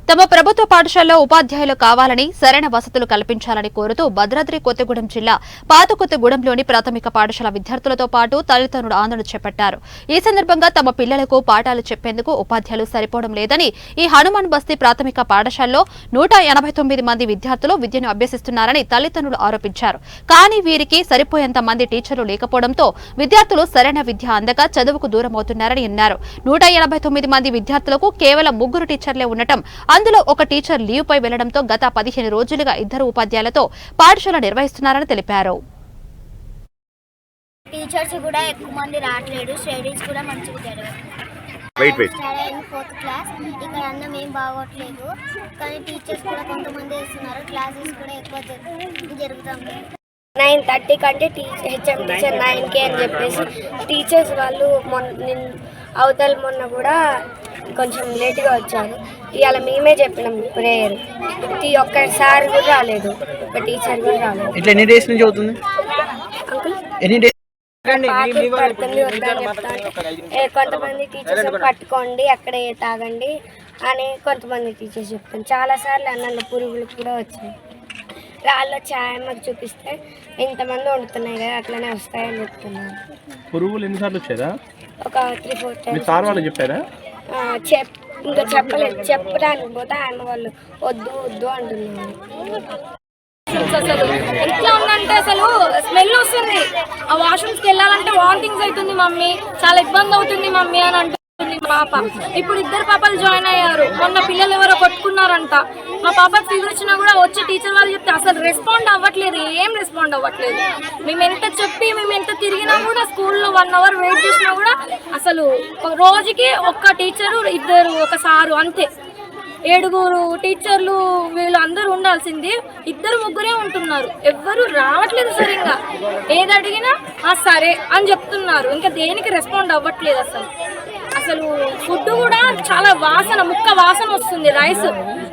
తమ ప్రభుత్వ పాఠశాలలో ఉపాధ్యాయులు కావాలని సరైన వసతులు కల్పించాలని కోరుతూ భద్రాద్రి కొత్తగూడెం జిల్లా పాత కొత్తగూడెంలోని ప్రాథమిక పాఠశాల విద్యార్థులతో పాటు తల్లిదండ్రులు ఆందోళన చేపట్టారు. ఈ సందర్భంగా తమ పిల్లలకు పాఠాలు చెప్పేందుకు ఉపాధ్యాయులు సరిపోవడం లేదని ఈ హనుమాన్ బస్తీ ప్రాథమిక పాఠశాలలో 189 మంది విద్యార్థులు విద్యను అభ్యసిస్తున్నారని తల్లిదండ్రులు ఆరోపించారు. కానీ వీరికి సరిపోయేంత మంది టీచర్లు లేకపోవడంతో విద్యార్థులు సరైన విద్య అందక చదువుకు దూరమవుతున్నారని అన్నారు. 189 మంది విద్యార్థులకు కేవలం 3 టీచర్లే ఉండటం, అందులో ఒక టీచర్ లీవ్ పై వెళ్లడంతో గత 15 రోజులుగా 2 ఉపాధ్యాయులతో పాఠశాల నిర్వహిస్తున్నారని తెలిపారు. టీచర్స్ కూడా ఎక్కువ మంది రావట్లేదు, స్టడీస్ కూడా మంచిగా జరగదు. ఫోర్త్ క్లాస్ ఇక్కడ అన్నం ఏం బాగోట్లేదు, కానీ టీచర్స్ కూడా కొంతమంది వేస్తున్నారు. క్లాసెస్ కూడా ఎక్కువ జరుగుతుంది. 9:30 కంటే హెచ్ఎం టీచర్ 9కి అని చెప్పేసి టీచర్స్ వాళ్ళు అవతల మొన్న కూడా కొంచెం లేట్గా వచ్చారు. ఇవాళ మేమే చెప్పినాం ప్రేయర్, ఒక్కసారి కూడా రాలేదు, ఒక టీచర్ కూడా రాలేదు. ఇట్లా ఎన్ని డేస్ నుంచి అవుతుంది అంకుల్? ఎన్ని డేస్ పడుతుంది వద్దని చెప్తా అంటే కొంతమంది టీచర్స్ పట్టుకోండి అక్కడే తాగండి అని కొంతమంది టీచర్స్ చెప్తాను. చాలాసార్లు అన్నంలో పురుగులు కూడా వచ్చాయి. రాళ్ళు ఛాయమ్మకి చూపిస్తే ఇంతమంది వండుతున్నాయి కదా అట్లనే వస్తాయని చెప్తున్నారు. పురుగులు ఎన్నిసార్లు వచ్చారా? ఒక 3-4 మీ సార్ వాళ్ళు చెప్పారా? ఇంకా చెప్పలేదు. చెప్పడానికి పోతే ఆయన వాళ్ళు వద్దు వద్దు అంటున్నారు. అసలు ఎట్లా ఉందంటే అసలు స్మెల్ వస్తుంది. ఆ వాష్రూమ్స్కి వెళ్ళాలంటే వామిటింగ్స్ అవుతుంది మమ్మీ, చాలా ఇబ్బంది అవుతుంది మమ్మీ అని అంటుంది పాప. ఇప్పుడు 2 పాపలు జాయిన్ అయ్యారు. మొన్న పిల్లలు ఎవరో కొట్టుకున్నారంట. మా పాపకి ఫీవర్ వచ్చినా కూడా వచ్చి టీచర్ వాళ్ళు చెప్తే అసలు రెస్పాండ్ అవ్వట్లేదు, ఏం రెస్పాండ్ అవ్వట్లేదు. మేము ఎంత చెప్పి మేము ఎంత తిరిగినా కూడా స్కూల్లో 1 అవర్ వెయిట్ చేసినా కూడా అసలు రోజుకి ఒక్క టీచరు 2 ఒక సారు అంతే. 7 టీచర్లు వీళ్ళు అందరూ ఉండాల్సింది 2-3 ఉంటున్నారు. ఎవ్వరు రావట్లేదు సరిగ్గా. ఏది అడిగినా సరే అని చెప్తున్నారు. ఇంకా దేనికి రెస్పాండ్ అవ్వట్లేదు. అసలు ఫుడ్ కూడా చాలా వాసన, ముక్క వాసన వస్తుంది. రైస్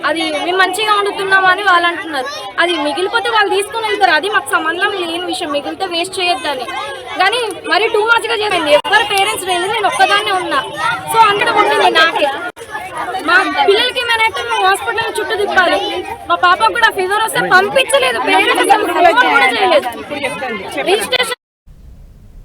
అది మేము మంచిగా వండుతున్నామని వాళ్ళు అంటున్నారు. అది మిగిలిపోతే వాళ్ళు తీసుకుని వెళ్తారు, అది మాకు సంబంధం లేని విషయం. మిగిలితే వేస్ట్ చేయొద్దని, కానీ మరీ టూ మచ్గా చేయండి. ఎవరు పేరెంట్స్ లేదు, నేను ఒక్కదాన్నే ఉన్నా. సో అంతటా ఉంటుంది నాకే. మా పిల్లలకి ఏమైనా మేము హాస్పిటల్ చుట్టూ తిప్పాలి. మా పాపకు కూడా ఫీవర్ వస్తే పంపించలేదు పేరెంట్స్, కూడా చేయలేదు. రిజిస్ట్రేషన్